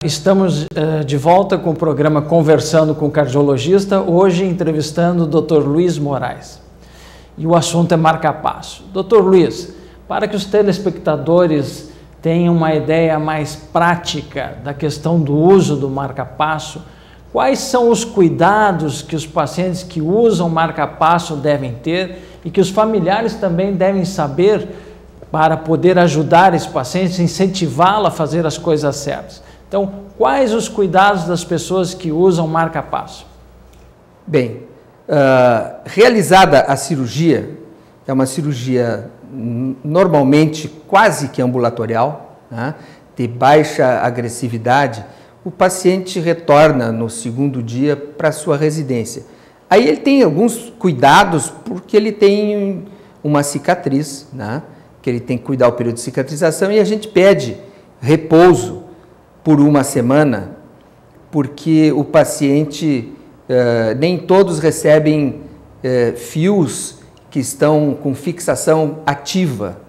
Estamos de volta com o programa Conversando com o Cardiologista, hoje entrevistando o Dr. Luiz Moraes. E o assunto é marca-passo. Dr. Luiz, para que os telespectadores tenham uma ideia mais prática da questão do uso do marca-passo, quais são os cuidados que os pacientes que usam marca-passo devem ter e que os familiares também devem saber para poder ajudar esse paciente, incentivá-lo a fazer as coisas certas? Então, quais os cuidados das pessoas que usam marca-passo? Bem, realizada a cirurgia, é uma cirurgia normalmente quase que ambulatorial, né, de baixa agressividade, o paciente retorna no segundo dia para a sua residência. Aí ele tem alguns cuidados porque ele tem uma cicatriz, né, que ele tem que cuidar o período de cicatrização, e a gente pede repouso por uma semana, porque o paciente, nem todos recebem fios que estão com fixação ativa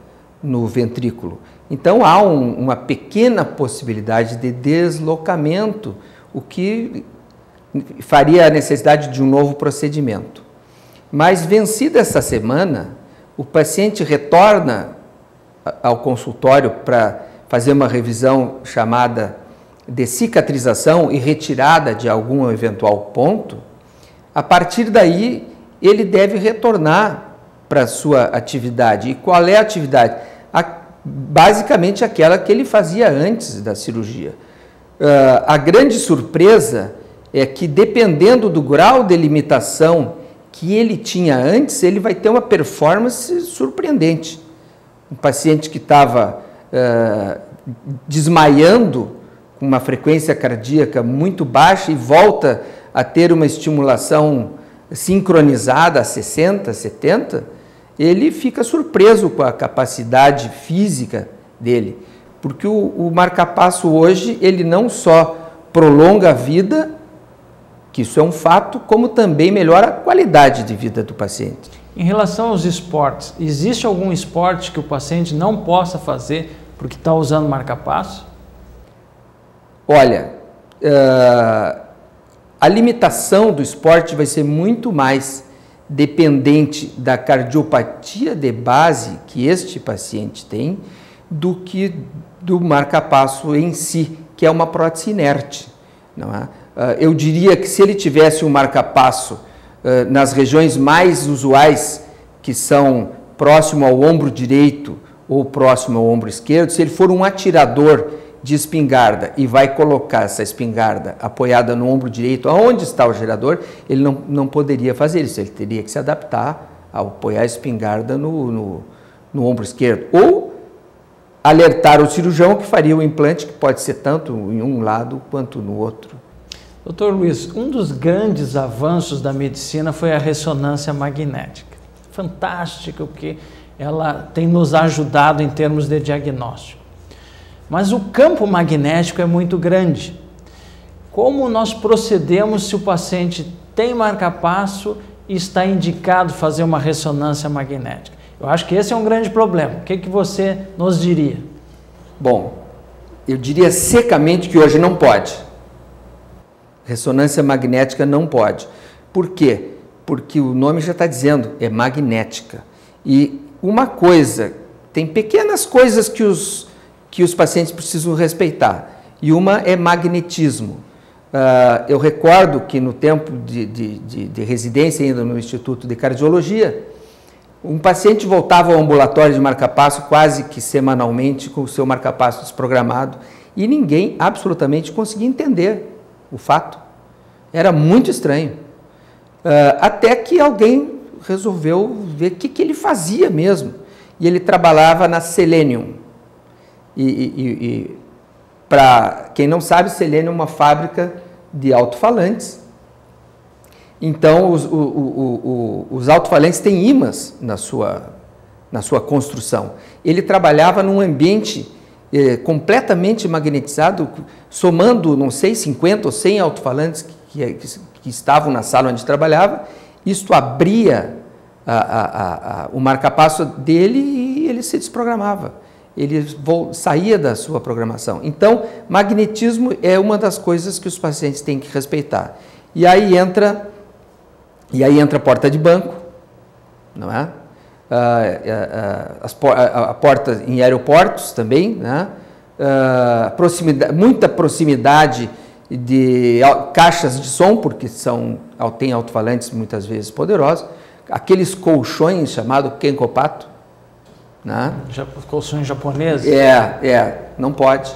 no ventrículo. Então há uma pequena possibilidade de deslocamento, o que faria a necessidade de um novo procedimento. Mas vencida essa semana, o paciente retorna ao consultório para fazer uma revisão chamada de cicatrização e retirada de algum eventual ponto. A partir daí, ele deve retornar para a sua atividade. E qual é a atividade? Basicamente aquela que ele fazia antes da cirurgia. A grande surpresa é que, dependendo do grau de limitação que ele tinha antes, ele vai ter uma performance surpreendente. Um paciente que estava desmaiando com uma frequência cardíaca muito baixa e volta a ter uma estimulação sincronizada a 60, 70, ele fica surpreso com a capacidade física dele, porque o marca-passo hoje, ele não só prolonga a vida, que isso é um fato, como também melhora a qualidade de vida do paciente. Em relação aos esportes, existe algum esporte que o paciente não possa fazer porque está usando marca-passo? Olha, a limitação do esporte vai ser muito mais dependente da cardiopatia de base que este paciente tem do que do marca-passo em si, que é uma prótese inerte, não é? Eu diria que se ele tivesse um marca-passo nas regiões mais usuais, que são próximo ao ombro direito ou próximo ao ombro esquerdo, se ele for um atirador de espingarda e vai colocar essa espingarda apoiada no ombro direito, aonde está o gerador, ele não poderia fazer isso, ele teria que se adaptar a apoiar a espingarda no ombro esquerdo, ou alertar o cirurgião que faria o implante, que pode ser tanto em um lado quanto no outro. Dr. Luiz, um dos grandes avanços da medicina foi a ressonância magnética. Fantástica, porque ela tem nos ajudado em termos de diagnóstico. Mas o campo magnético é muito grande. Como nós procedemos se o paciente tem marca-passo e está indicado fazer uma ressonância magnética? Eu acho que esse é um grande problema. O que você nos diria? Bom, eu diria secamente que hoje não pode. Ressonância magnética não pode. Por quê? Porque o nome já está dizendo, é magnética. E uma coisa, tem pequenas coisas que os pacientes precisam respeitar, e uma é magnetismo. Eu recordo que no tempo de residência ainda no Instituto de Cardiologia, um paciente voltava ao ambulatório de marca-passo quase que semanalmente com o seu marca-passo desprogramado, e ninguém absolutamente conseguia entender o fato. Era muito estranho. Até que alguém resolveu ver o que ele fazia mesmo, e ele trabalhava na Selenium. Para quem não sabe, Selenium é uma fábrica de alto-falantes. Então, os alto-falantes têm ímãs na sua construção. Ele trabalhava num ambiente completamente magnetizado, somando, não sei, 50 ou 100 alto-falantes que estavam na sala onde trabalhava. Isto abria o marca-passo dele e ele se desprogramava. ele saía da sua programação. Então, magnetismo é uma das coisas que os pacientes têm que respeitar. E aí entra a porta de banco, não é? A porta em aeroportos também, né? Muita proximidade de caixas de som, porque tem alto-falantes muitas vezes poderosos, aqueles colchões chamados kenkopato, né? Colchões japoneses? Não pode.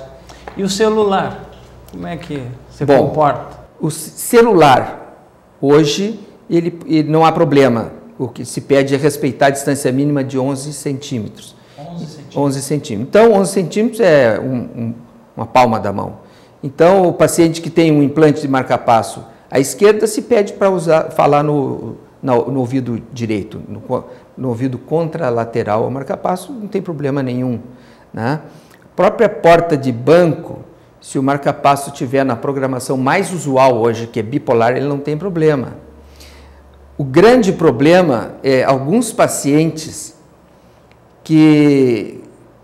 E o celular, como é que se comporta? O celular, hoje, ele não há problema. O que se pede é respeitar a distância mínima de 11 centímetros. 11 centímetros. Então, 11 centímetros é uma palma da mão. Então, o paciente que tem um implante de marca-passo à esquerda se pede para falar no ouvido direito, no ouvido contralateral ao marca-passo, não tem problema nenhum, né? A própria porta de banco, se o marca-passo estiver na programação mais usual hoje, que é bipolar, ele não tem problema. O grande problema é alguns pacientes que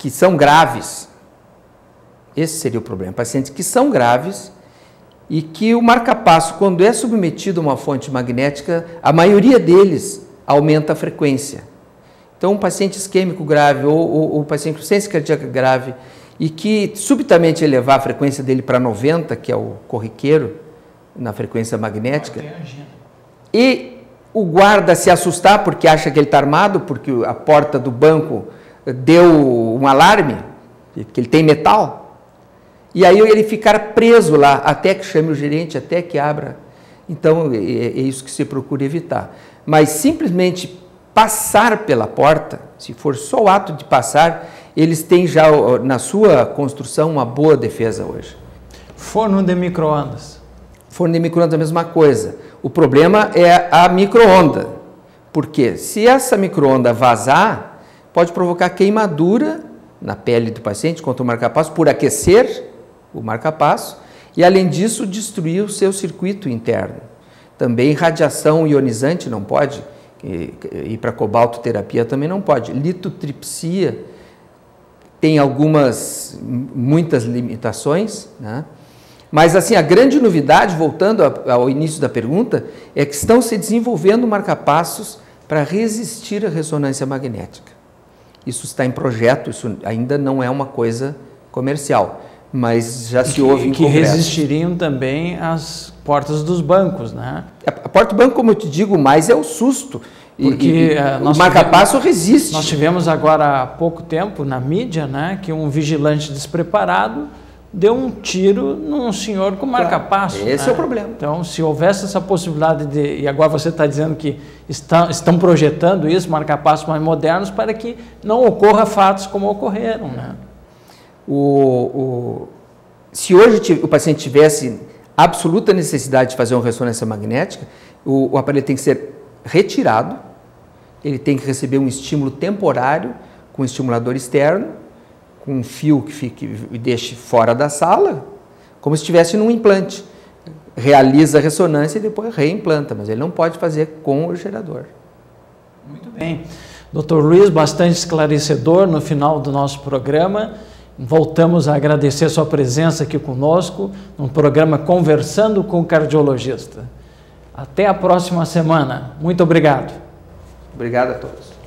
são graves. Esse seria o problema. Pacientes que são graves e que o marca-passo, quando é submetido a uma fonte magnética, a maioria deles aumenta a frequência. Então, um paciente isquêmico grave ou um paciente com ciência cardíaca grave e que subitamente elevar a frequência dele para 90, que é o corriqueiro na frequência magnética, e o guarda se assustar porque acha que ele está armado, porque a porta do banco deu um alarme, que ele tem metal, e aí ele ficar preso lá até que chame o gerente, até que abra. Então, é isso que se procura evitar. Mas simplesmente passar pela porta, se for só o ato de passar, eles têm já na sua construção uma boa defesa hoje. Forno de micro-ondas. Forno de micro-ondas é a mesma coisa. O problema é a micro-onda, porque se essa micro-onda vazar, pode provocar queimadura na pele do paciente contra o marca-passo por aquecer o marca-passo e, além disso, destruir o seu circuito interno. Também radiação ionizante não pode, ir para cobaltoterapia também não pode. Litotripsia tem muitas limitações, né? Mas, assim, a grande novidade, voltando ao início da pergunta, é que estão se desenvolvendo marca-passos para resistir à ressonância magnética. Isso está em projeto, isso ainda não é uma coisa comercial, mas já se ouve em congresso. Que resistiriam também às portas dos bancos, né? A porta do banco, como eu te digo, mais é o susto. Porque o marca-passo resiste. Nós tivemos agora há pouco tempo na mídia, né, que um vigilante despreparado deu um tiro num senhor com marca-passo. Esse é o problema. Então, se houvesse essa possibilidade e agora você está dizendo que estão projetando isso, marca-passos mais modernos, para que não ocorra fatos como ocorreram, né? Se hoje o paciente tivesse absoluta necessidade de fazer uma ressonância magnética, o aparelho tem que ser retirado, ele tem que receber um estímulo temporário com um estimulador externo, com um fio que fique e deixe fora da sala, como se estivesse num implante. Realiza a ressonância e depois reimplanta, mas ele não pode fazer com o gerador. Muito bem. Dr. Luiz, bastante esclarecedor no final do nosso programa. Voltamos a agradecer a sua presença aqui conosco no programa Conversando com o Cardiologista. Até a próxima semana. Muito obrigado. Obrigado a todos.